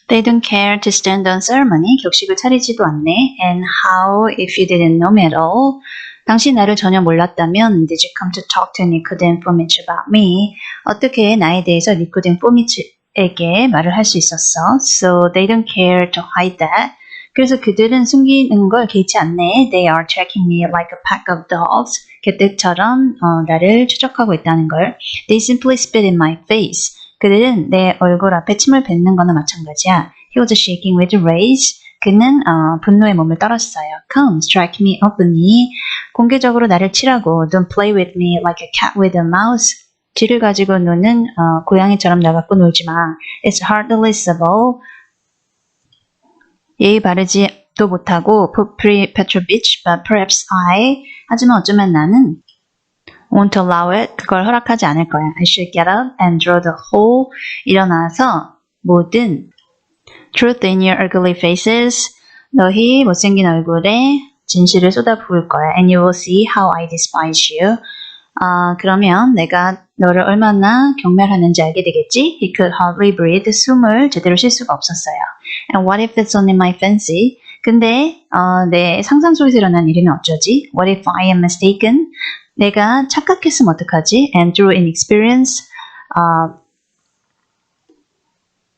They don't care to stand on ceremony. 격식을 차리지도 않네. And how if you didn't know me at all? 당신 나를 전혀 몰랐다면 did you come to talk to Nicodemus Fomitch about me? 어떻게 나에 대해서 니코덴 포미츠에게 말을 할 수 있었어? So they don't care to hide that. 그래서 그들은 숨기는 걸 개의치 않네. They are tracking me like a pack of dogs. 개떼처럼 나를 추적하고 있다는 걸. They simply spit in my face. 그들은 내 얼굴 앞에 침을 뱉는 거나 마찬가지야. He was shaking with rage. 그는 분노에 몸을 떨었어요. Come, strike me openly. 공개적으로 나를 치라고. Don't play with me like a cat with a mouse. 쥐를 가지고 노는 고양이처럼 나 갖고 놀지 마. It's hardly civil. 예의 바르지도 못하고 Petrovich, but perhaps I. 하지만 어쩌면 나는 won't allow it. 그걸 허락하지 않을 거야. I should get up and draw the whole. 일어나서 모든 truth in your ugly faces. 너희 못생긴 얼굴에 진실을 쏟아부을 거야. And you will see how I despise you. 그러면 내가 너를 얼마나 경멸하는지 알게 되겠지? He could hardly breathe. 숨을 제대로 쉴 수가 없었어요. And what if it's only my fancy? 근데 내 상상 속에서 일어난 일이면 어쩌지? What if I am mistaken? 내가 착각했으면 어떡하지? And through inexperience,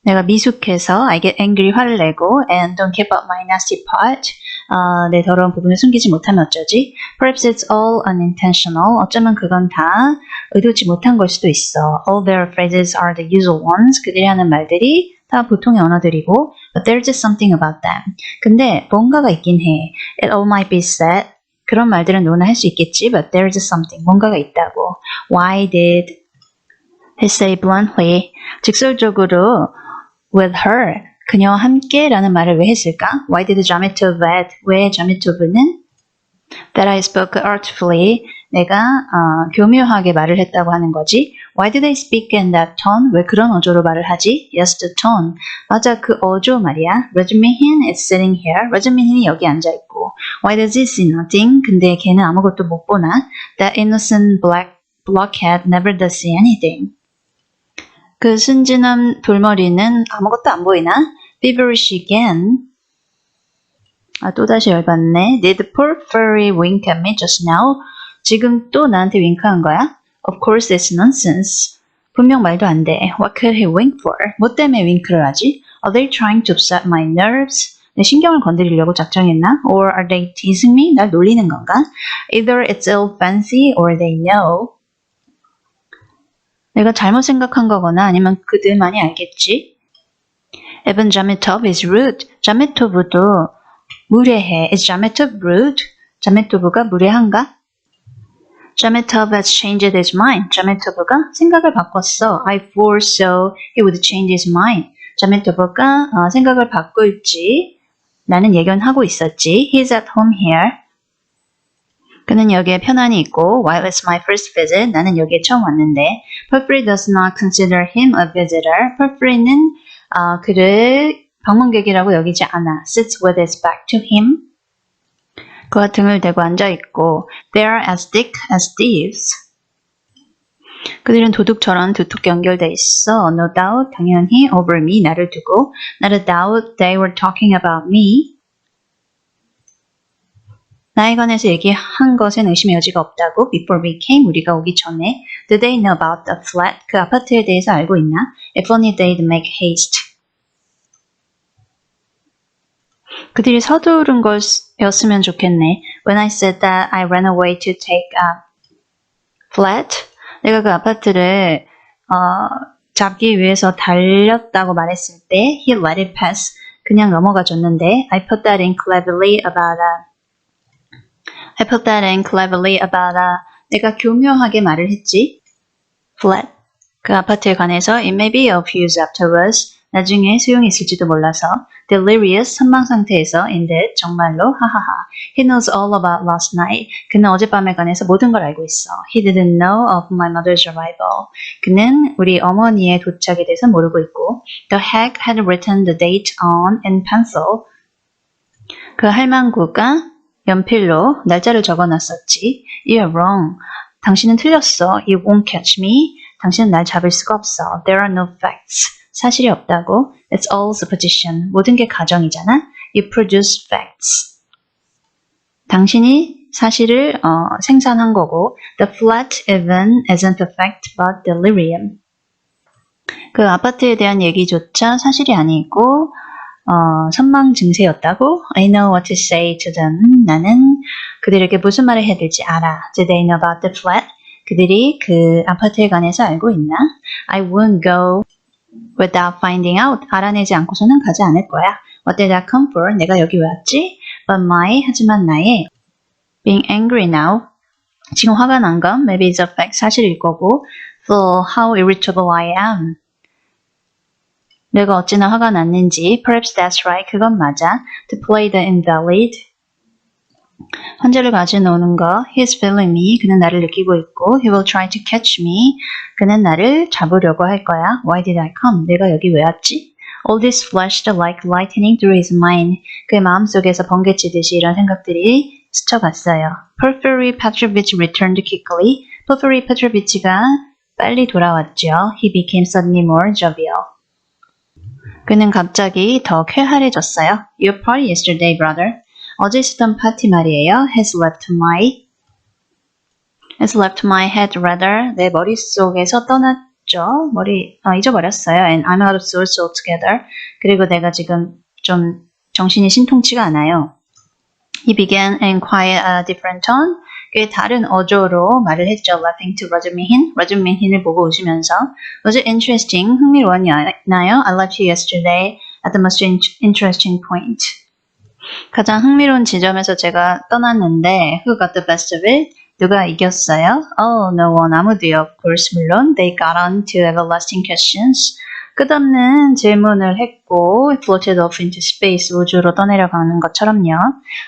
내가 미숙해서 I get angry, 화를 내고 and don't keep up my nasty part. 내 더러운 부분을 숨기지 못하면 어쩌지? Perhaps it's all unintentional. 어쩌면 그건 다 의도치 못한 걸 수도 있어. All their phrases are the usual ones. 그들이 하는 말들이 다 보통의 언어들이고 but there's just something about them. 근데 뭔가가 있긴 해. It all might be said. 그런 말들은 누구나 할 수 있겠지 but there's just something. 뭔가가 있다고. Why did he say bluntly? 직설적으로 with her. 그녀와 함께 라는 말을 왜 했을까? Why did Jamitov add? 왜 자미토브는 that I spoke artfully. 내가 교묘하게 말을 했다고 하는 거지. Why did I speak in that tone? 왜 그런 어조로 말을 하지? Yes, the tone. 맞아, 그 어조 말이야. Rajamin is sitting here. Rajamin이 여기 앉아있고. Why does he see nothing? 근데 걔는 아무것도 못 보나? That innocent blockhead never does see anything. 그 순진한 돌머리는 아무것도 안 보이나? Feverish again. 또다시 열받네. Did poor furry wink at me just now? 지금 또 나한테 윙크한 거야? Of course it's nonsense. 분명 말도 안 돼. What could he wink for? 뭐 때문에 윙크를 하지? Are they trying to upset my nerves? 내 신경을 건드리려고 작정했나? Or are they teasing me? 날 놀리는 건가? Either it's ill fancy or they know. 내가 잘못 생각한 거거나 아니면 그들만이 알겠지? Even Jamitov is rude. 자메토브도 무례해. Is Jamitov rude? 자메토브가 무례한가? Jamitov has changed his mind. 자메토브가 생각을 바꿨어. I foresaw he would change his mind. 자메토브가 생각을 바꿀지 나는 예견하고 있었지. He's at home here. 그는 여기에 편안히 있고 while it's my first visit, 나는 여기에 처음 왔는데 Purfrey does not consider him a visitor. Purfrey는 그를 방문객이라고 여기지 않아. Sits with his back to him. 그와 등을 대고 앉아있고 They are as thick as thieves. 그들은 도둑처럼 두텁게 연결돼 있어. No doubt, 당연히 over me, 나를 두고 Not a doubt they were talking about me. 나에 관해서 얘기한 것엔 의심의 여지가 없다고. Before we came, 우리가 오기 전에. Do they know about the flat? 그 아파트에 대해서 알고 있나? If only they'd make haste. 그들이 서두른 것이었으면 좋겠네. When I said that I ran away to take a flat, 내가 그 아파트를 잡기 위해서 달렸다고 말했을 때 he let it pass. 그냥 넘어가 줬는데 I put that in cleverly about 내가 교묘하게 말을 했지. flat. 그 아파트에 관해서 it may be of use afterwards. 나중에 소용이 있을지도 몰라서 delirious, 선망 상태에서 indeed, 정말로 하하하. He knows all about last night. 그는 어젯밤에 관해서 모든 걸 알고 있어. He didn't know of my mother's arrival. 그는 우리 어머니의 도착에 대해서 모르고 있고 The hag had written the date on in pencil. 그 할망구가 연필로 날짜를 적어놨었지. You're wrong. 당신은 틀렸어. You won't catch me. 당신은 날 잡을 수가 없어. There are no facts. 사실이 없다고. It's all supposition. 모든 게 가정이잖아. You produce facts. 당신이 사실을 생산한 거고 The flat even isn't a fact but delirium. 그 아파트에 대한 얘기조차 사실이 아니고 선망 증세였다고. I know what to say to them. 나는 그들에게 무슨 말을 해야 될지 알아. Do they know about the flat? 그들이 그 아파트에 관해서 알고 있나? I won't go without finding out. 알아내지 않고서는 가지 않을 거야. What did I come for? 내가 여기 왜 왔지? But my, 하지만 나의 being angry now. 지금 화가 난 건 maybe it's a fact, 사실일 거고 for how irritable I am. 내가 어찌나 화가 났는지 perhaps that's right. 그건 맞아. To play the invalid. 환자를 가져노는 거. He's feeling me. 그는 나를 느끼고 있고 He will try to catch me. 그는 나를 잡으려고 할 거야. Why did I come? 내가 여기 왜 왔지? All this flashed like lightning through his mind. 그의 마음속에서 번개치듯이 이런 생각들이 스쳐갔어요. Porfiry Petrovich returned quickly. Porfiry Petrovich가 빨리 돌아왔죠. He became suddenly more jovial. 그는 갑자기 더 쾌활해졌어요. Your party yesterday, brother. 어제 있었던 파티 말이에요. Has left my head rather. 내 머릿속에서 떠났죠. 잊어버렸어요. And I'm out of sorts altogether. 그리고 내가 지금 좀 정신이 신통치가 않아요. He began in quite a different tone. 꽤 다른 어조로 말을 했죠. Laughing to Roger Meehan. Roger Meehan을 보고 웃으면서 Was it interesting? 흥미로웠나요? I left you yesterday at the most interesting point. 가장 흥미로운 지점에서 제가 떠났는데 Who got the best of it? 누가 이겼어요? Oh, no one. 아무도요. Of course, 물론. They got on to everlasting questions. 끝없는 질문을 했고 floated off into space. 우주로 떠내려가는 것처럼요.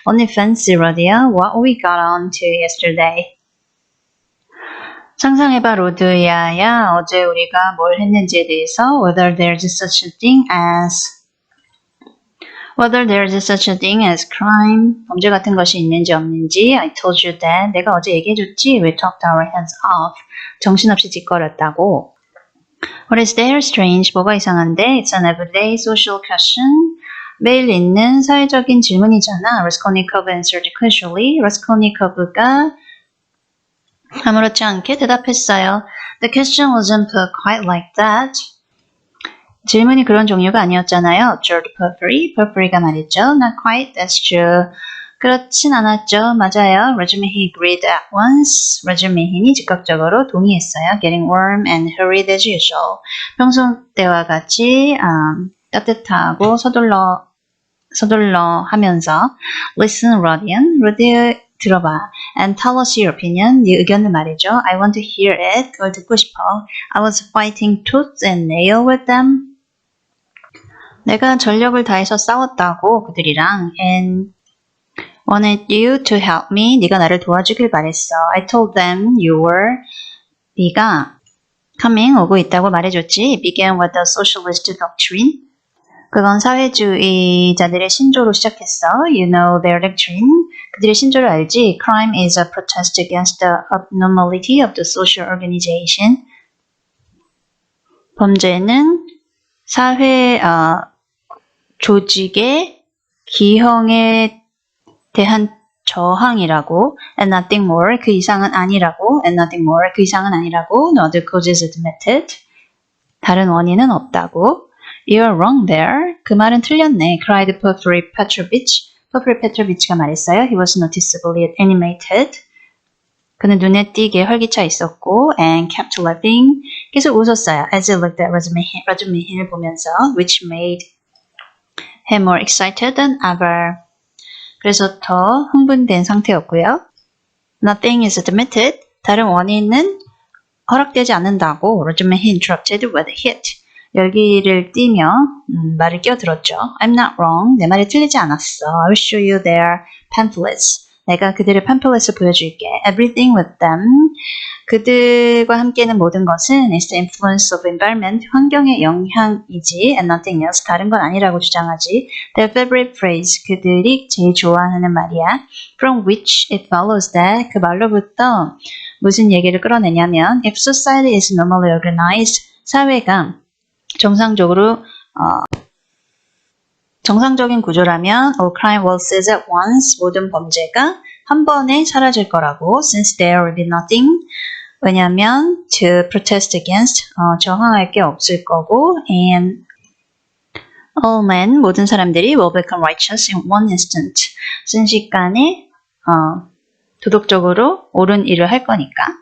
Only fancy, Rodia. What we got on to yesterday. 상상해봐, 로드야야. 어제 우리가 뭘 했는지에 대해서 Whether there's such a thing as crime, 범죄 같은 것이 있는지 없는지 I told you that. 내가 어제 얘기해줬지. We talked our heads off. 정신없이 짓거렸다고. What is there strange? 뭐가 이상한데? It's an everyday social question. 매일 있는 사회적인 질문이잖아. Raskolnikov answered casually. Raskolnikov가 아무렇지 않게 대답했어요. The question wasn't put quite like that. 질문이 그런 종류가 아니었잖아요. observed Porfiry. Porfiry가 말했죠. Not quite, that's true. 그렇진 않았죠. 맞아요. Roger Meehan agreed at once. Roger Meehan이 즉각적으로 동의했어요. Getting warm and hurried as usual. 평소 때와 같이 따뜻하고 서둘러 하면서 Listen, Rodion. Rodion 들어봐. And tell us your opinion. 네 의견을 말해줘. I want to hear it. 그걸 듣고 싶어. I was fighting tooth and nail with them. 내가 전력을 다해서 싸웠다고 그들이랑 and wanted you to help me. 네가 나를 도와주길 바랬어. I told them you were. 네가 coming 오고 있다고 말해줬지. Began with the socialist doctrine. 그건 사회주의자들의 신조로 시작했어. You know their doctrine. 그들의 신조를 알지. Crime is a protest against the abnormality of the social organization. 범죄는 사회 조직의 기형에 대한 저항이라고 and nothing more 그 이상은 아니라고 and nothing more 그 이상은 아니라고 no other causes admitted 다른 원인은 없다고 You're wrong there 그 말은 틀렸네 cried Porfiry Petrovich Porfiry Petrovich가 말했어요 He was noticeably animated 그는 눈에 띄게 활기차 있었고 and kept laughing 계속 웃었어요 as he looked at Roger Meehan을 보면서 which made him more excited than ever 그래서 더 흥분된 상태였고요. Nothing is admitted. 다른 원인은 허락되지 않는다고 Roger Meehan interrupted with a hit. 열기를 띠며 말을 끼어들었죠. I'm not wrong. 내 말이 틀리지 않았어. I will show you their pamphlets. 내가 그들의 팜플렛을 보여줄게. Everything with them. 그들과 함께는 모든 것은 is the influence of environment. 환경의 영향이지 and nothing else. 다른 건 아니라고 주장하지. Their favorite phrase. 그들이 제일 좋아하는 말이야. From which it follows that. 그 말로부터 무슨 얘기를 끌어내냐면 If society is normally organized. 사회가 정상적인 구조라면 all crime will cease at once. 모든 범죄가 한 번에 사라질 거라고. Since there will be nothing. 왜냐면 to protest against. 저항할 게 없을 거고. And all men. 모든 사람들이 will become righteous in one instant. 순식간에 도덕적으로 옳은 일을 할 거니까.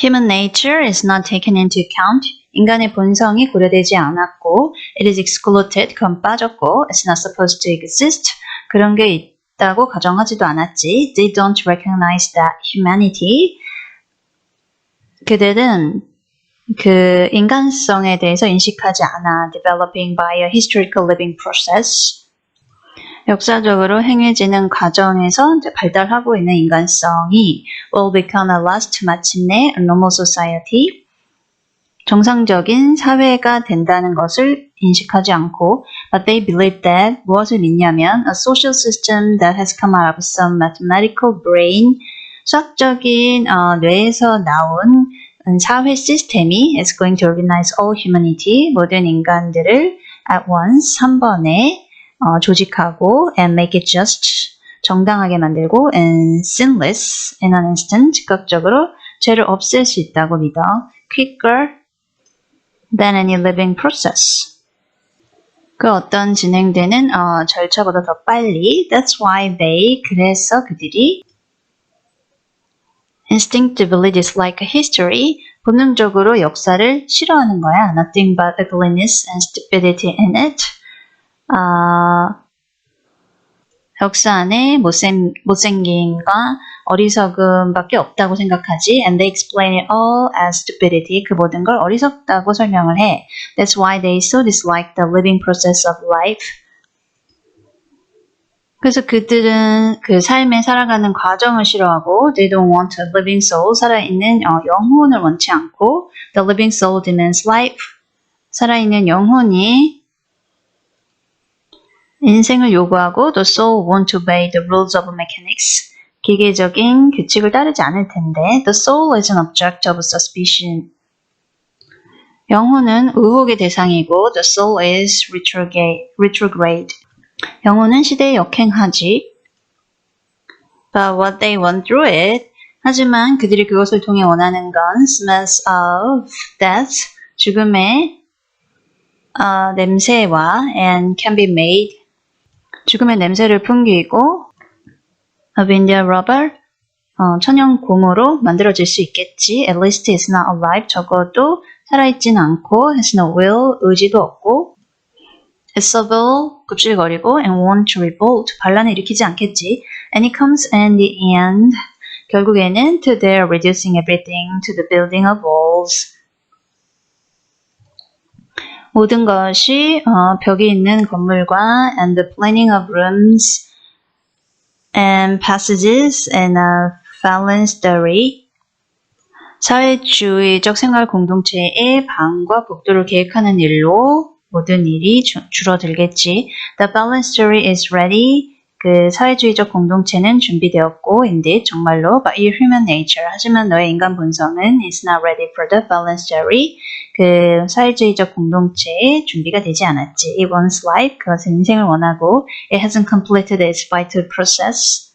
Human nature is not taken into account. 인간의 본성이 고려되지 않았고, it is excluded. 그건 빠졌고, it's not supposed to exist. 그런 게 있다고 가정하지도 않았지. They don't recognize that humanity. 그들은 그 인간성에 대해서 인식하지 않아. Developing by a historical living process. 역사적으로 행해지는 과정에서 발달하고 있는 인간성이 will become at last 마침내 a normal society. 정상적인 사회가 된다는 것을 인식하지 않고 but they believe that 무엇을 믿냐면 a social system that has come out of some mathematical brain 수학적인 뇌에서 나온 사회 시스템이 is going to organize all humanity 모든 인간들을 at once 한 번에 조직하고 and make it just 정당하게 만들고 and sinless in an instant 즉각적으로 죄를 없앨 수 있다고 믿어 quicker than any living process. 그 어떤 진행되는 절차보다 더 빨리. That's why they. 그래서 그들이 instinctively dislike history. 본능적으로 역사를 싫어하는 거야. Nothing but ugliness and stupidity in it. 역사 안에 못생김과 어리석음밖에 없다고 생각하지. And they explain it all as stupidity. 그 모든 걸 어리석다고 설명을 해. That's why they so dislike the living process of life. 그래서 그들은 그 삶에 살아가는 과정을 싫어하고 they don't want a living soul. 살아있는 영혼을 원치 않고 the living soul demands life. 살아있는 영혼이 인생을 요구하고 the soul won't obey the rules of mechanics. 기계적인 규칙을 따르지 않을 텐데 the soul is an object of suspicion. 영혼은 의혹의 대상이고 the soul is retrograde. 영혼은 시대에 역행하지. But what they want through it. 하지만 그들이 그것을 통해 원하는 건 smells of death. 죽음의 냄새와 and can be made. 죽음의 냄새를 풍기고 of India rubber 천연 고무로 만들어질 수 있겠지. At least it's not alive. 적어도 살아있진 않고 has no will. 의지도 없고 it's civil. 굽실거리고 and won't revolt. 반란을 일으키지 않겠지. And it comes in the end. 결국에는 to their reducing everything to the building of walls. 모든 것이 벽이 있는 건물과 and the planning of rooms and passages and a phalanstery 사회주의적 생활 공동체의 방과 복도를 계획하는 일로 모든 일이 줄어들겠지. The phalanstery is ready. 그 사회주의적 공동체는 준비되었고 indeed 정말로 but your human nature 하지만 너의 인간 본성은 is not ready for the phalanstery. 그 사회주의적 공동체에 준비가 되지 않았지. It wants life. 그것은 인생을 원하고 it hasn't completed its vital process.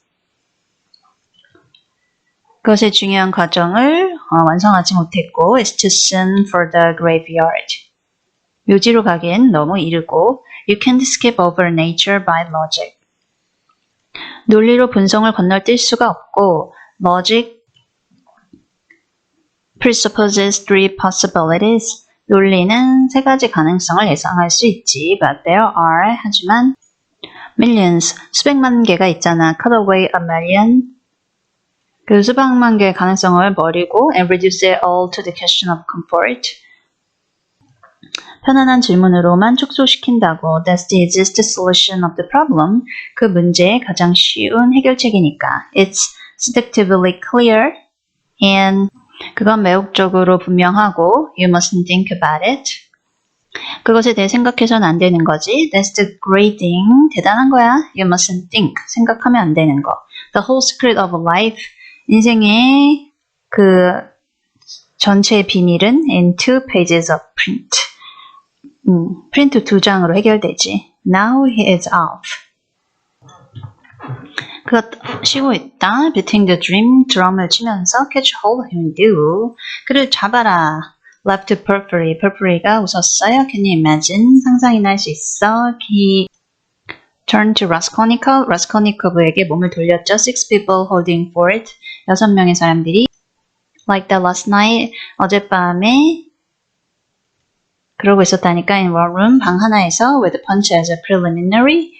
그것의 중요한 과정을 완성하지 못했고 it's too soon for the graveyard. 묘지로 가기엔 너무 이르고 you can't skip over nature by logic. 논리로 본성을 건너뛸 수가 없고 logic presupposes three possibilities. 논리는 세 가지 가능성을 예상할 수 있지. But there are. 하지만 millions. 수백만 개가 있잖아. Cut away a million. 그 수백만 개의 가능성을 버리고 and reduce it all to the question of comfort. 편안한 질문으로만 축소시킨다고. That's the easiest solution of the problem. 그 문제의 가장 쉬운 해결책이니까. It's seductively clear and 그건 매혹적으로 분명하고 you mustn't think about it. 그것에 대해 생각해서는 안 되는 거지. That's the great thing. 대단한 거야. You mustn't think. 생각하면 안 되는 거. The whole secret of life. 인생의 그 전체의 비밀은 in 2 pages of print. 프린트 2장으로 해결되지. Now he is off. 그가 쉬고 있다. Beating the dream, 드럼을 치면서 catch hold of him, do. 그를 잡아라. Left Purfrey, Purfrey가 웃었어요. Can you imagine? 상상이나 할 수 있어. He turned to Raskolnikov, Raskolnikov에게 몸을 돌렸죠. 6 people holding fort, 6명의 사람들이 like that last night, 어젯밤에 그러고 있었다니까. In one room, 방 하나에서 with punch as a preliminary,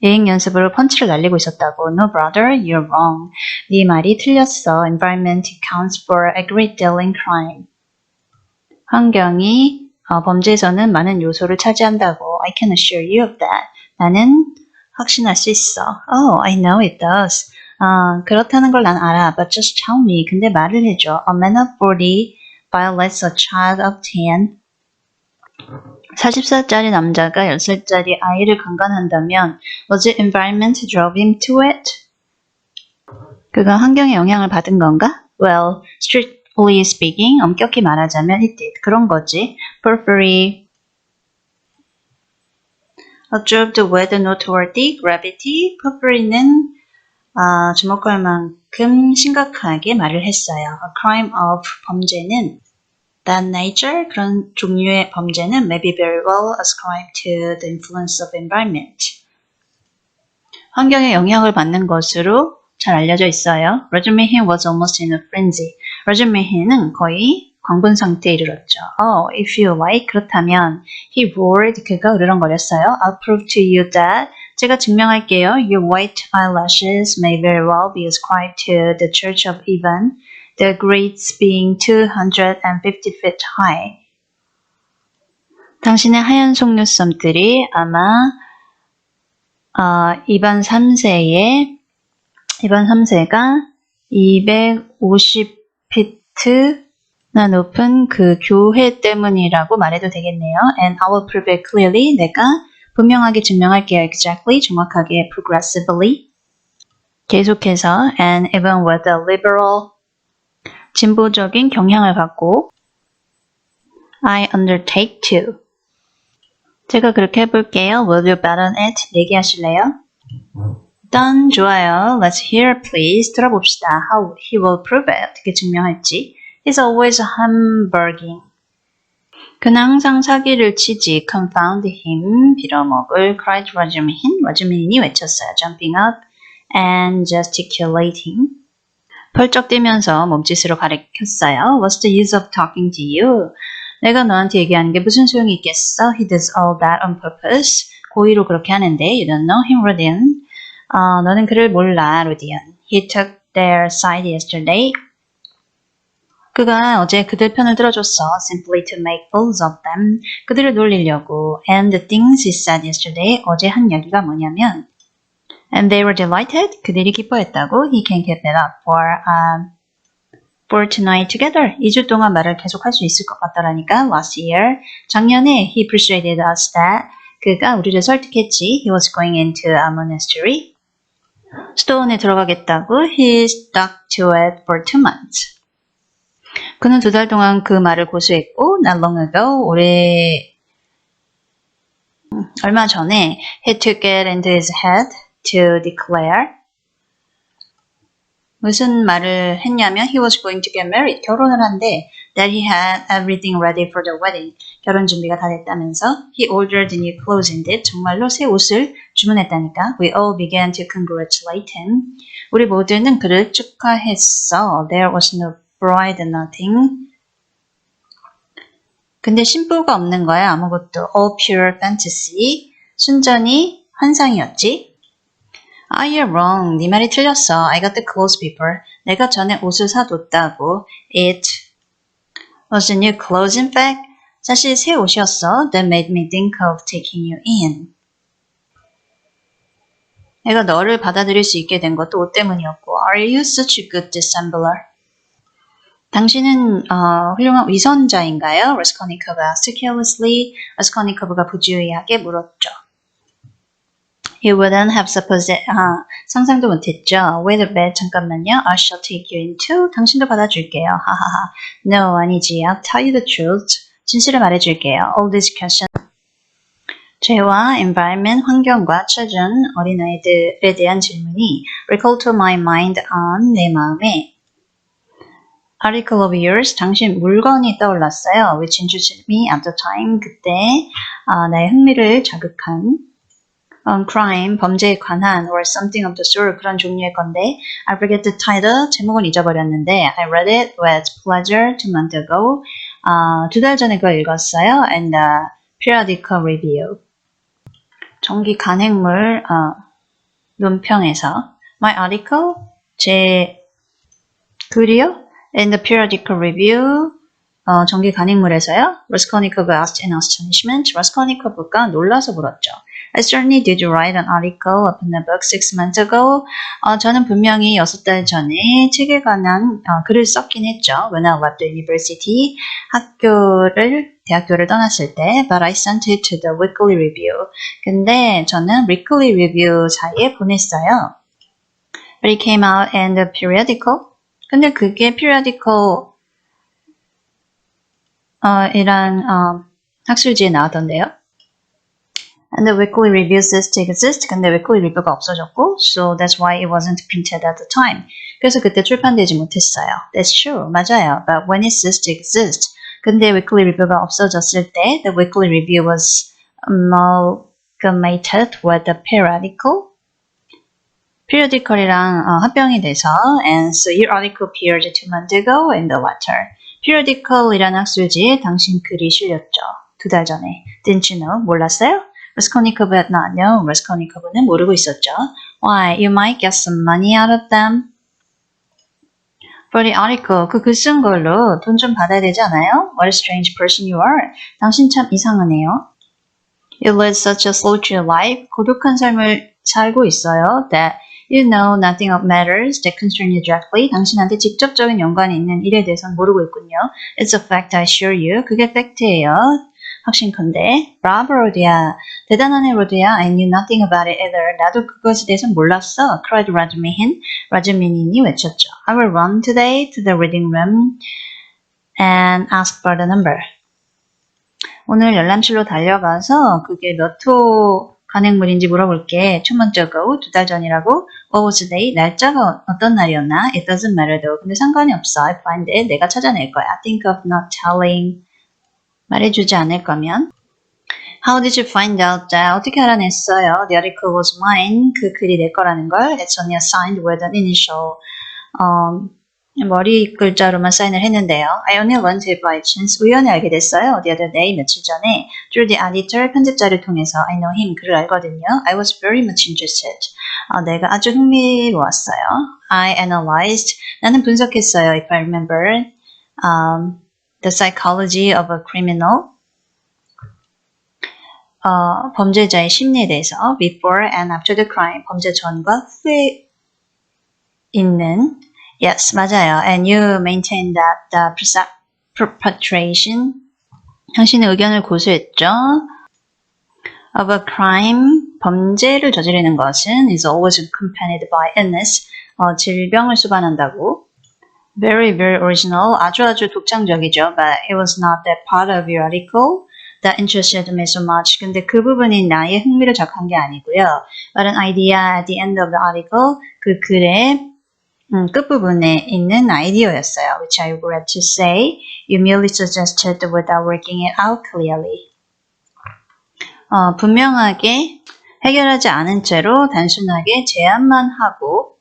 예행 연습으로 펀치를 날리고 있었다고. No brother, you're wrong. 네 말이 틀렸어. Environment counts for a great deal in crime. 환경이 범죄에서는 많은 요소를 차지한다고. I can assure you of that. 나는 확신할 수 있어. Oh, I know it does. 그렇다는 걸 난 알아. But just tell me. 근데 말을 해줘. A man of 40 violates a child of 10. 40살짜리 남자가 10살짜리 아이를 강간한다면 was it environment drove him to it? 그가 환경의 영향을 받은 건가? Well, strictly speaking, 엄격히 말하자면 it did. 그런 거지. Porphyry observed with noteworthy gravity. Porphyry는 주목할 만큼 심각하게 말을 했어요. A crime of 범죄는 that nature, 그런 종류의 범죄는 may be very well ascribed to the influence of environment. 환경의 영향을 받는 것으로 잘 알려져 있어요. Roger Meehan was almost in a frenzy. Roger Meehan은 거의 광분 상태에 이르렀죠. Oh, if you like, 그렇다면 he roared, 그가 으르렁거렸어요. I'll prove to you that, 제가 증명할게요. Your white eyelashes may very well be ascribed to the Church of Ivan. The grades being 250 feet high. 당신의 하얀 속눈썹들이 아마 이반 3세가 250피트나 높은 그 교회 때문이라고 말해도 되겠네요. And I will prove it clearly. 내가 분명하게 증명할게요. Exactly, 정확하게, progressively. 계속해서 and even with a liberal 진보적인 경향을 갖고 I undertake to. 제가 그렇게 해볼게요. Will you bet on it? 내기하실래요? Done. 좋아요. Let's hear please. 들어봅시다. How he will prove it. 어떻게 증명할지. He's always humbugging. 그는 항상 사기를 치지. Confound him. 빌어먹을. cried Roger Meehan. Roger Meehan이 외쳤어요. Jumping up and gesticulating. 펄쩍 뛰면서 몸짓으로 가리켰어요. What's the use of talking to you? 내가 너한테 얘기하는 게 무슨 소용이 있겠어? He does all that on purpose. 고의로 그렇게 하는데 You don't know him, Rodion. 너는 그를 몰라, Rodion. He took their side yesterday. 그가 어제 그들 편을 들어줬어. Simply to make fools of them. 그들을 놀리려고. And the things he said yesterday. 어제 한 이야기가 뭐냐면 And they were delighted. 그들이 기뻐했다고. He can keep it up for tonight together. 2주 동안 말을 계속할 수 있을 것 같더라니까. Last year, 작년에 he persuaded us that 그가 우리를 설득했지. He was going into a monastery. 수도원에 들어가겠다고. He stuck to it for 2 months. 그는 2달 동안 그 말을 고수했고, not long ago, 얼마 전에 he took it into his head to declare 무슨 말을 했냐면 he was going to get married. 결혼을 한대. That he had everything ready for the wedding. 결혼 준비가 다 됐다면서 he ordered new clothes indeed. 정말로 새 옷을 주문했다니까. We all began to congratulate him. 우리 모두는 그를 축하했어. There was no bride, nothing. 근데 신부가 없는 거야. 아무것도. All pure fantasy. 순전히 환상이었지. You're wrong. 네 말이 틀렸어. I got the clothes before. 내가 전에 옷을 사뒀다고. It was new clothes in fact. 사실 새 옷이었어. That made me think of taking you in. 내가 너를 받아들일 수 있게 된 것도 옷 때문이었고. Are you such a good dissembler? 당신은 훌륭한 위선자인가요? Raskolnikov가 carelessly. Raskolnikov가 부주의하게 물었죠. You wouldn't have supposed it. 상상도 못했죠. Wait a bit. 잠깐만요. I shall take you into. 당신도 받아줄게요. 하하하. No, 아니지. I'll tell you the truth. 진실을 말해줄게요. All these questions. 죄와 environment, 환경과 children, 어린아이들에 대한 질문이 recall to my mind on 내 마음에 article of yours, 당신 물건이 떠올랐어요. which interested me at the time, 그때 나의 흥미를 자극한 on crime, 범죄에 관한 or something of the sort 그런 종류의 건데 I forget the title, 제목은 잊어버렸는데 I read it with pleasure 2 months ago. 2달 전에 그걸 읽었어요. And periodical review. 정기 간행물 논평에서 my article, 제 글이요? In the periodical review, 정기 간행물에서요. Raskolnikov asked in astonishment. Raskolnikov가 놀라서 물었죠. I certainly did write an article upon the book 6 months ago. 저는 분명히 6달 전에 책에 관한 글을 썼긴 했죠. When I left the university, 대학교를 떠났을 때, but I sent it to the weekly review. 근데 저는 weekly review 사이에 보냈어요. But it came out in the periodical. 근데 그게 periodical 이란 학술지에 나왔던데요. And the weekly review ceased to exist. 근데 weekly review가 없어졌고, so that's why it wasn't printed at the time. 그래서 그때 출판되지 못했어요. That's true. 맞아요. But when it ceased to exist, 근데 weekly review가 없어졌을 때, the weekly review was amalgamated with the periodical. periodical이랑 합병이 돼서, and so your article appeared 2 months ago in the letter. periodical이라는 학술지에 당신 글이 실렸죠. 2달 전에. Didn't you know? 몰랐어요? Raskolnikov had not known. Raskolnikov는 모르고 있었죠. Why? You might get some money out of them. For the article, 그 글 쓴 걸로 돈 좀 받아야 되지 않아요? What a strange person you are. 당신 참 이상하네요. You led such a solitary life. 고독한 삶을 살고 있어요. That you know nothing of matters that concern you directly. 당신한테 직접적인 연관이 있는 일에 대해서는 모르고 있군요. It's a fact, I assure you. 그게 팩트예요. 확신컨대. Bravo, 로드야. 대단하네, 로드야. I knew nothing about it either. 나도 그것에 대해서 몰랐어. cried Razumihin. 라즈미힌이 외쳤죠. I will run today to the reading room and ask for the number. 오늘 열람실로 달려가서 그게 몇 호 간행물인지 물어볼게. 2 months ago, 2달 전이라고. What was the day? 날짜가 어떤 날이었나? It doesn't matter though. 근데 상관이 없어. I find it. 내가 찾아낼 거야. Think of not telling. 말해주지 않을 거면. How did you find out that? 어떻게 알아냈어요? The article was mine. 그 글이 내 거라는 걸. It's only assigned with an initial. 머리 글자로만 사인을 했는데요. I only learned it by chance. 우연히 알게 됐어요. The other day, 며칠 전에. Through the editor, 편집자를 통해서 I know him. 그를 알거든요. I was very much interested. 내가 아주 흥미로웠어요. I analyzed. 나는 분석했어요. If I remember. The psychology of a criminal. 범죄자의 심리에 대해서. Before and after the crime. 범죄 전과 후에 있는. Yes, 맞아요. And you maintain that the perpetration. 당신의 의견을 고수했죠. Of a crime. 범죄를 저지르는 것은 is always accompanied by illness. 질병을 수반한다고. Very, very original. 아주 독창적이죠. But it was not that part of your article that interested me so much. 근데 그 부분이 나의 흥미를 자극한 게 아니고요. But an idea at the end of the article, 그 글의 끝부분에 있는 아이디어였어요. Which I regret to say, you merely suggested without working it out clearly. 분명하게 해결하지 않은 채로 단순하게 제안만 하고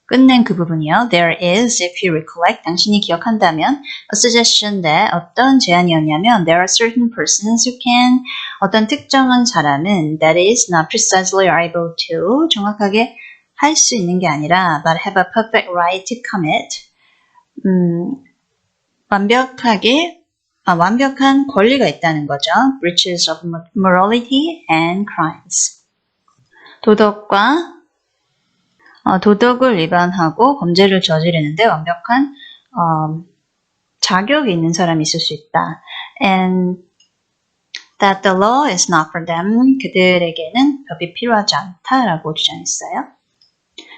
끝낸 그 부분이요. There is, if you recollect, 당신이 기억한다면, a suggestion that 어떤 제안이었냐면, there are certain persons who can, 어떤 특정한 사람은 that is not precisely able to, 정확하게 할 수 있는 게 아니라, but have a perfect right to commit, 완벽한 권리가 있다는 거죠. breaches of morality and crimes. 도덕을 위반하고 범죄를 저지르는데 완벽한 자격이 있는 사람이 있을 수 있다. And that the law is not for them. 그들에게는 법이 필요하지 않다라고 주장했어요.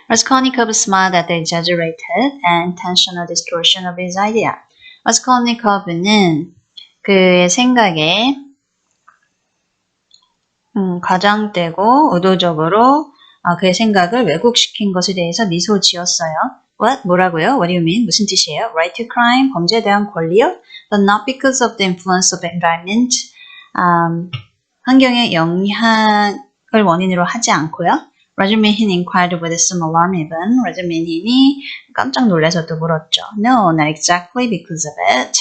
Raskolnikov smiled at the exaggerated and intentional distortion of his idea. Raskolnikov는 그의 생각에 과장되고 의도적으로 그의 생각을 왜곡시킨 것에 대해서 미소 지었어요. What? 뭐라고요? What do you mean? 무슨 뜻이에요? Right to crime, 범죄에 대한 권리요? But not because of the influence of environment. 환경의 영향을 원인으로 하지 않고요. 라즈미힌 inquired with some alarm even. 라즈미힌이 깜짝 놀라서 또 물었죠. No, not exactly because of it.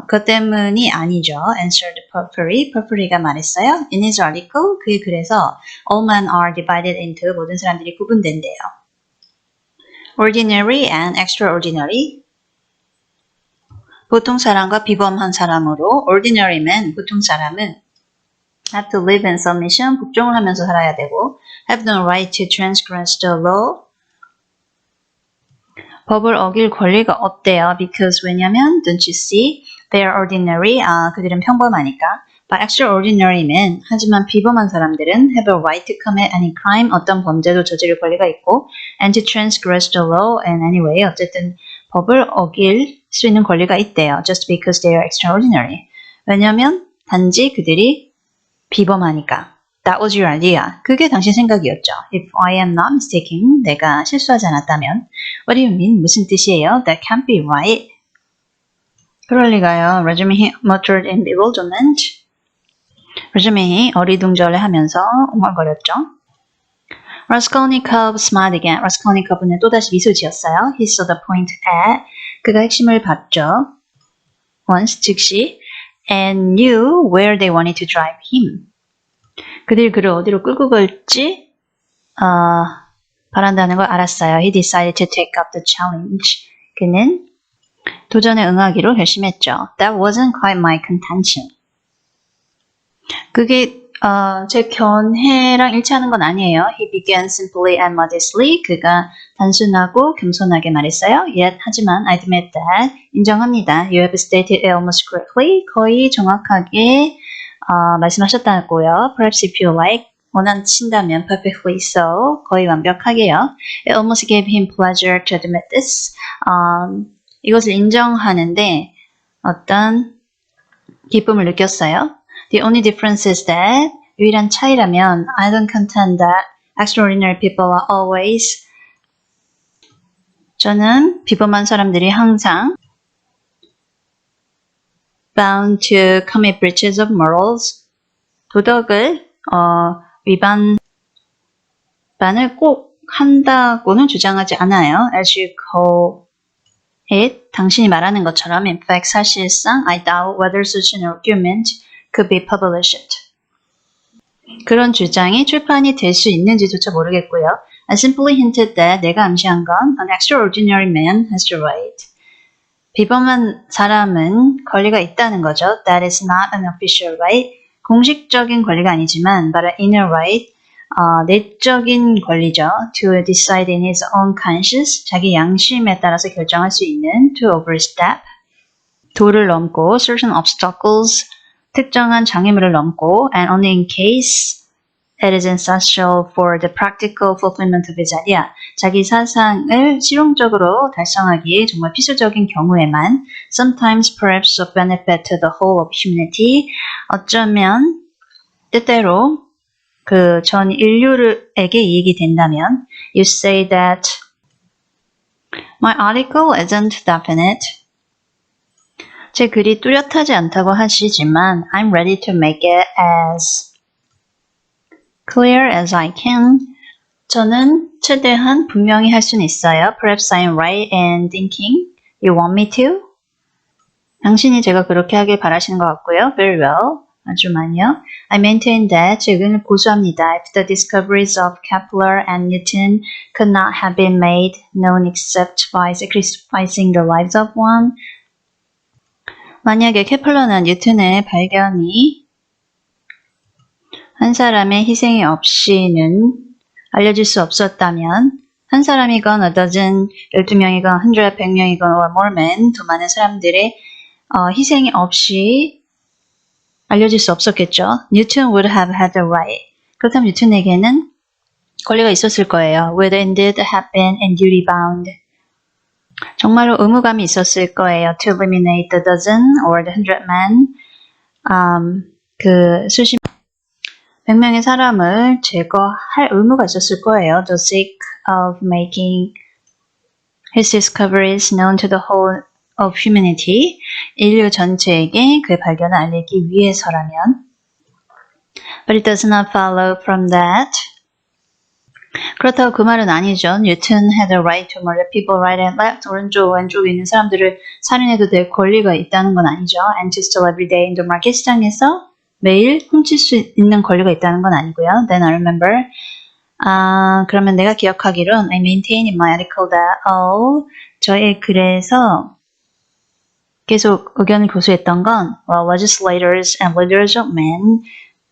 그것 때문이 아니죠. answered Purpury. Purpury가 말했어요. In his article, 그의 글에서 all men are divided into 모든 사람들이 구분된대요. ordinary and extraordinary. 보통 사람과 비범한 사람으로 ordinary man, 보통 사람은 have to live in submission, 복종을 하면서 살아야 되고 have no right to transgress the law. 법을 어길 권리가 없대요. Because 왜냐면 don't you see? They are ordinary. 그들은 평범하니까. But extraordinary men. 하지만 비범한 사람들은 have a right to commit any crime. 어떤 범죄도 저지를 권리가 있고 and to transgress the law in any way. 어쨌든 법을 어길 수 있는 권리가 있대요. Just because they are extraordinary. 왜냐면 단지 그들이 비범하니까. That was your idea. 그게 당신 생각이었죠. If I am not mistaken, 내가 실수하지 않았다면. What do you mean? 무슨 뜻이에요? That can't be right. 그럴 리가요. Rajamehi muttered in bewilderment. Rajamehi 어리둥절해하면서 웅얼거렸죠. Raskolnikov smiled again. Raskolnikov은 또다시 미소 지었어요. He saw the point at. 그가 핵심을 봤죠. Once, 즉시. And knew where they wanted to drive him. 그들이 그를 어디로 끌고 갈지 바란다는 걸 알았어요. He decided to take up the challenge. 그는 도전에 응하기로 결심했죠. That wasn't quite my contention. 그게 제 견해랑 일치하는 건 아니에요. He began simply and modestly. 그가 단순하고 겸손하게 말했어요. Yet, 하지만 I admit that. 인정합니다. You have stated it almost correctly. 거의 정확하게 말씀하셨다고요. Perhaps if you like, 원하신다면 perfectly so, 거의 완벽하게요. It almost gave him pleasure to admit this. 이것을 인정하는데 어떤 기쁨을 느꼈어요. The only difference is that 유일한 차이라면 I don't contend that extraordinary people are always 저는 비범한 사람들이 항상 bound to commit breaches of morals 도덕을 위반을 꼭 한다고는 주장하지 않아요. As you call it, 당신이 말하는 것처럼 in fact 사실상 I doubt whether such an argument could be published. 그런 주장이 출판이 될 수 있는지조차 모르겠고요. I simply hinted that 내가 암시한 건 an extraordinary man has the right. 비범한 사람은 권리가 있다는 거죠. That is not an official right. 공식적인 권리가 아니지만 but an inner right. 내적인 권리죠. To decide in his own conscience. 자기 양심에 따라서 결정할 수 있는 to overstep. 도를 넘고 certain obstacles. 특정한 장애물을 넘고 and only in case it is essential for the practical fulfillment of his idea. 자기 사상을 실용적으로 달성하기에 정말 필수적인 경우에만 sometimes perhaps of benefit to the whole of humanity. 어쩌면 때때로 그 전 인류에게 이익이 된다면 you say that my article isn't definite. 제 글이 뚜렷하지 않다고 하시지만 I'm ready to make it as clear as I can. 저는 최대한 분명히 할 수는 있어요. Perhaps I'm right in thinking you want me to. 당신이 제가 그렇게 하길 바라시는 것 같고요. Very well. 아주 많이요. I maintain that. 제 의견을 고수합니다. If the discoveries of Kepler and Newton could not have been made known except by sacrificing the lives of one. 만약에 케플러나 뉴턴의 발견이 한 사람의 희생이 없이는 알려질 수 없었다면 한 사람이건 a dozen, 12명이건 100, 100명이건 or more men, 더 많은 사람들의 희생이 없이 알려질 수 없었겠죠. Newton would have had the right. 그렇다면 뉴턴에게는 권리가 있었을 거예요. Would indeed have been and duty bound. 정말로 의무감이 있었을 거예요. To eliminate the dozen or the 100 men. 그 수십 100명의 사람을 제거할 의무가 있었을 거예요. The sake of making his discoveries known to the whole of humanity. 인류 전체에게 그의 발견을 알리기 위해서라면. But it does not follow from that. 그렇다고 그 말은 아니죠. Newton had the right to murder people right and left. 오른쪽, 왼쪽에 있는 사람들을 살인해도 될 권리가 있다는 건 아니죠. And to steal every day in the market 시장에서 매일 훔칠 수 있는 권리가 있다는 건 아니고요. Then I remember. 그러면 내가 기억하기론 I maintain in my article that 저의 글에서 계속 의견을 고수했던 건 legislators and leaders of men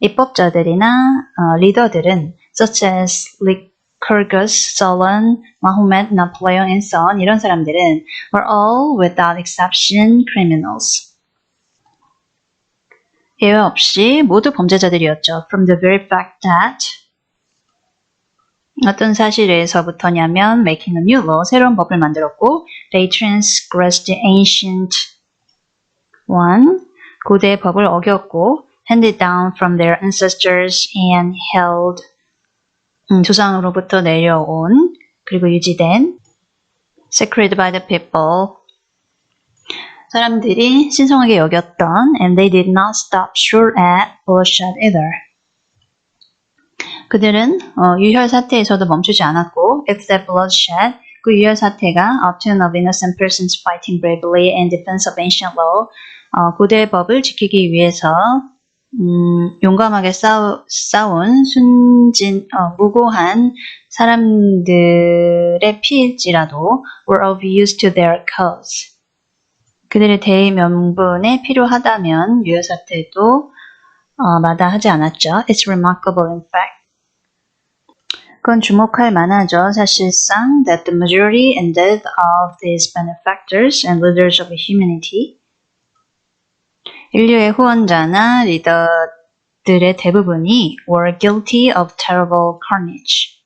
입법자들이나 리더들은 such as Lycurgus, Solon, Mahomet, Napoleon, and so on 이런 사람들은 were all without exception criminals. 예외 없이 모두 범죄자들이었죠. From the very fact that 어떤 사실에서부터냐면 making a new law, 새로운 법을 만들었고 they transgressed the ancient one, 고대의 법을 어겼고 handed down from their ancestors and held 조상으로부터 내려온 그리고 유지된 sacred by the people 사람들이 신성하게 여겼던 and they did not stop short at bloodshed either. 그들은 유혈 사태에서도 멈추지 않았고 if that bloodshed 그 유혈 사태가 often of innocent persons fighting bravely in defense of ancient law 고대의 법을 지키기 위해서 용감하게 싸운 무고한 사람들의 피일지라도 were of use to their cause. 그들의 대의 명분에 필요하다면 유혈 사태도 마다하지 않았죠. It's remarkable in fact. 그건 주목할 만하죠. 사실상 that the majority and death of these benefactors and leaders of humanity 인류의 후원자나 리더들의 대부분이 were guilty of terrible carnage.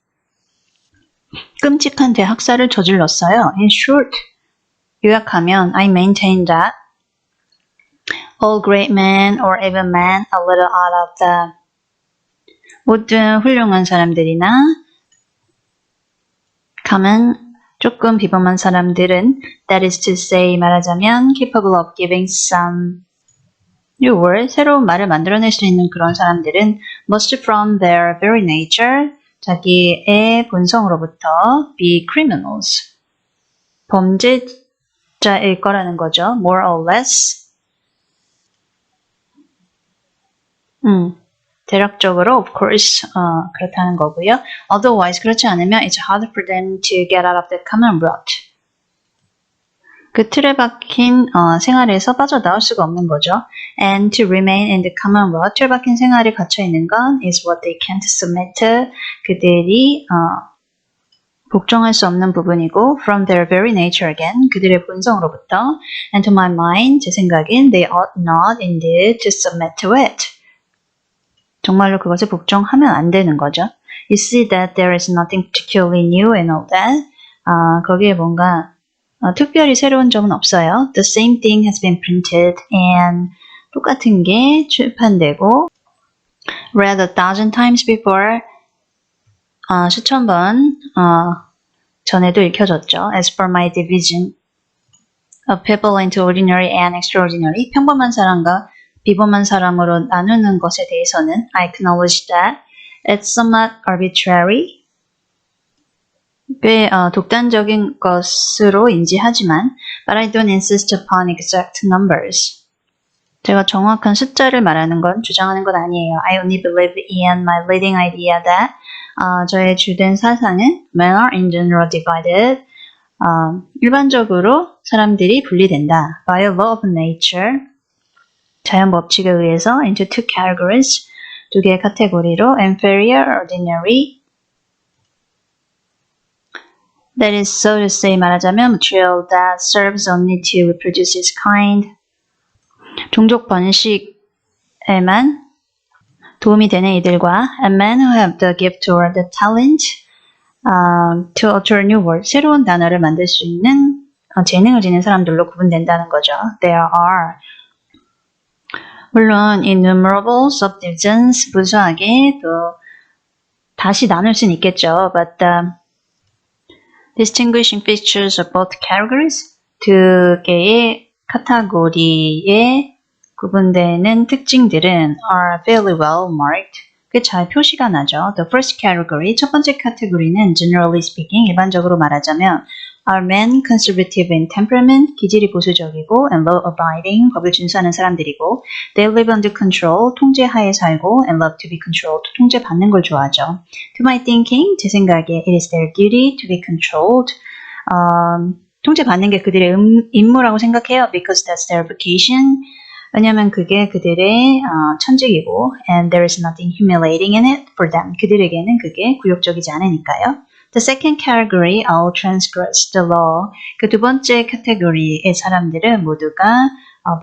끔찍한 대학살을 저질렀어요. In short, 요약하면 I maintain that all great men or even men a little out of the 모든 훌륭한 사람들이나 가면 조금 비범한 사람들은 that is to say 말하자면 capable of giving some new word 새로운 말을 만들어낼 수 있는 그런 사람들은 must from their very nature 자기의 본성으로부터 be criminals 범죄자일 거라는 거죠. more or less 대략적으로 of course 그렇다는 거고요. Otherwise 그렇지 않으면 it's hard for them to get out of the common rut. 그 틀에 박힌 생활에서 빠져나올 수가 없는 거죠. And to remain in the common rut, 틀에 박힌 생활에 갇혀 있는 건 is what they can't submit to. 그들이 복종할 수 없는 부분이고 from their very nature again, 그들의 본성으로부터 and to my mind, 제 생각엔 they ought not indeed to submit to it. 정말로 그것에 복종하면 안 되는 거죠. You see that there is nothing particularly new in all that. 거기에 뭔가 특별히 새로운 점은 없어요. The same thing has been printed and 똑같은 게 출판되고 read 1,000 times before 수천 번 전에도 읽혀졌죠. As for my division of people into ordinary and extraordinary 평범한 사람과 비범한 사람으로 나누는 것에 대해서는 I acknowledge that it's somewhat arbitrary 꽤 독단적인 것으로 인지하지만 but I don't insist upon exact numbers. 제가 정확한 숫자를 말하는 건 주장하는 건 아니에요. I only believe in my leading idea that 저의 주된 사상은 men are in general divided. 일반적으로 사람들이 분리된다. By a law of nature. 자연 법칙에 의해서 into two categories. 두 개의 카테고리로 inferior, ordinary. That is so to say 말하자면 material that serves only to reproduce its kind. 종족 번식에만 도움이 되는 이들과 and men who have the gift or the talent to utter new words. 새로운 단어를 만들 수 있는 재능을 지닌 사람들로 구분된다는 거죠. There are 물론 innumerable subdivisions 무수하게 또 다시 나눌 수는 있겠죠. But the distinguishing features of both categories 두 개의 카테고리에 구분되는 특징들은 are fairly well marked. 꽤 잘 표시가 나죠. The first category, 첫 번째 카테고리는 generally speaking, 일반적으로 말하자면 are men conservative in temperament, 기질이 보수적이고 and law-abiding, 법을 준수하는 사람들이고 they live under control, 통제하에 살고 and love to be controlled, 통제받는 걸 좋아하죠. To my thinking, 제 생각에 it is their duty to be controlled. 통제받는 게 그들의 임무라고 생각해요. Because that's their vocation. 왜냐하면 그게 그들의 천직이고 and there is nothing humiliating in it for them. 그들에게는 그게 굴욕적이지 않으니까요. The second category all transgress the law. 그 두 번째 카테고리의 사람들은 모두가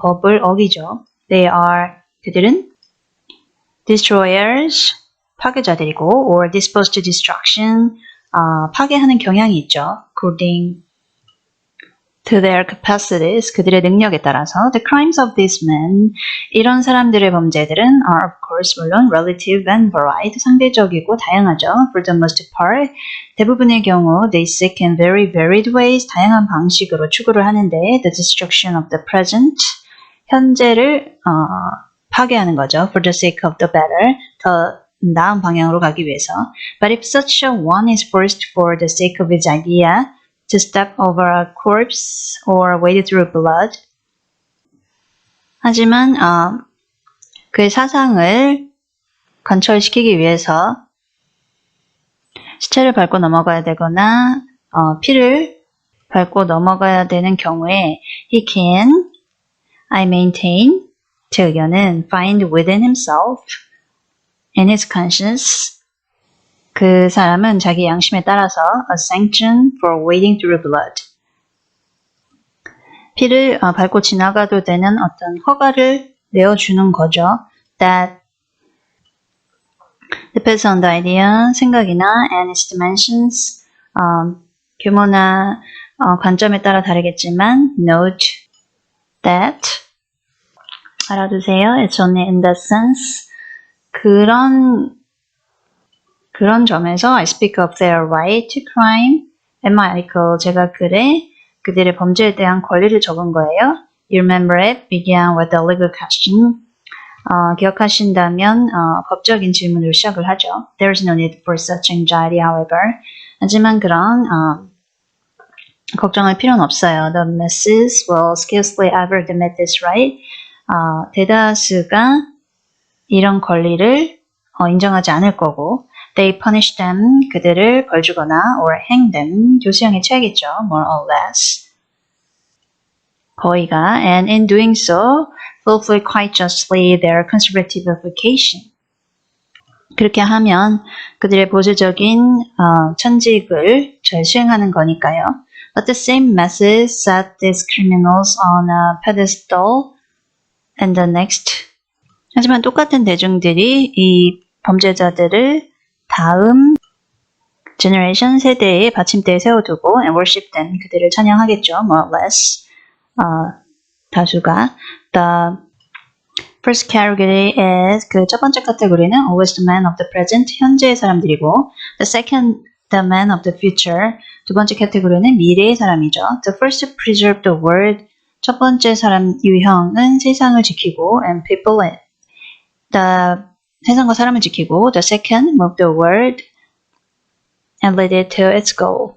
법을 어기죠. They are 그들은 destroyers 파괴자들이고 or disposed to destruction 파괴하는 경향이 있죠. According to their capacities, 그들의 능력에 따라서 the crimes of these men, 이런 사람들의 범죄들은 are of course 물론 relative and varied, 상대적이고 다양하죠. For the most part, 대부분의 경우 they seek in very varied ways, 다양한 방식으로 추구를 하는데 the destruction of the present, 현재를 파괴하는 거죠. For the sake of the better, 더 나은 방향으로 가기 위해서. But if such a one is forced for the sake of his idea, to step over a corpse or wade through blood. 하지만 그의 사상을 관철시키기 위해서 시체를 밟고 넘어가야 되거나 피를 밟고 넘어가야 되는 경우에 he can, I maintain, 제 의견은 find within himself, in his conscience, 그 사람은 자기 양심에 따라서 a sanction for wading through blood. 피를 밟고 지나가도 되는 어떤 허가를 내어주는 거죠. That depends on the idea, 생각이나 and its dimensions, 규모나 관점에 따라 다르겠지만 note that 알아두세요. It's only in that sense. 그런 점에서 I speak of their right to crime in my article. 제가 글에 그들의 범죄에 대한 권리를 적은 거예요. You remember it began with a legal question. 기억하신다면 법적인 질문으로 시작을 하죠. There is no need for such anxiety, however. 하지만 그런 걱정할 필요는 없어요. The masses will scarcely ever admit this right. 대다수가 이런 권리를 인정하지 않을 거고 They punish them, 그들을 벌주거나 or hang them, 교수형에 처하겠죠. More or less. 거의가 and in doing so, fulfill quite justly their conservative vocation. 그렇게 하면 그들의 보수적인 천직을 잘 수행하는 거니까요. But the same masses set these criminals on a pedestal and the next. 하지만 똑같은 대중들이 이 범죄자들을 다음 generation 세대의 받침대에 세워두고 and worship them, 그들을 찬양하겠죠. More or less. 다수가. The first category is 그 첫 번째 카테고리는 always the man of the present, 현재의 사람들이고 the second, the man of the future, 두 번째 카테고리는 미래의 사람이죠. The first to preserve the world, 첫 번째 사람 유형은 세상을 지키고 and people it. The 세상과 사람을 지키고 the second, move the world and lead it to its goal.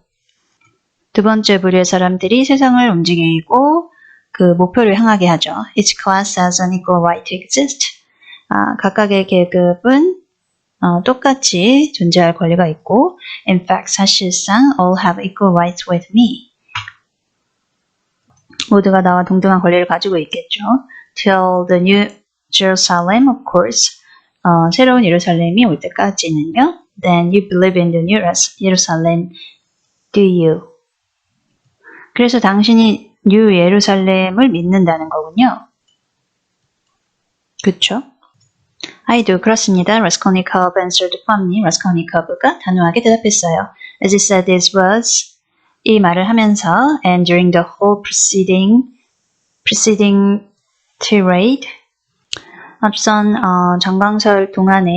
두 번째 부류의 사람들이 세상을 움직이고 그 목표를 향하게 하죠. Each class has an equal right to exist. 각각의 계급은 똑같이 존재할 권리가 있고 in fact, 사실상 all have equal rights with me. 모두가 나와 동등한 권리를 가지고 있겠죠. Till the new Jerusalem, of course. 새로운 예루살렘이 올 때까지는요. Then you believe in the new Jerusalem, do you? 그래서 당신이 뉴 예루살렘을 믿는다는 거군요. 그쵸? I do. 그렇습니다. Raskolnikov answered firmly. Raskolnikov가 단호하게 대답했어요. As he said these words, 이 말을 하면서 and during the whole preceding tirade 앞선 정강설 동안에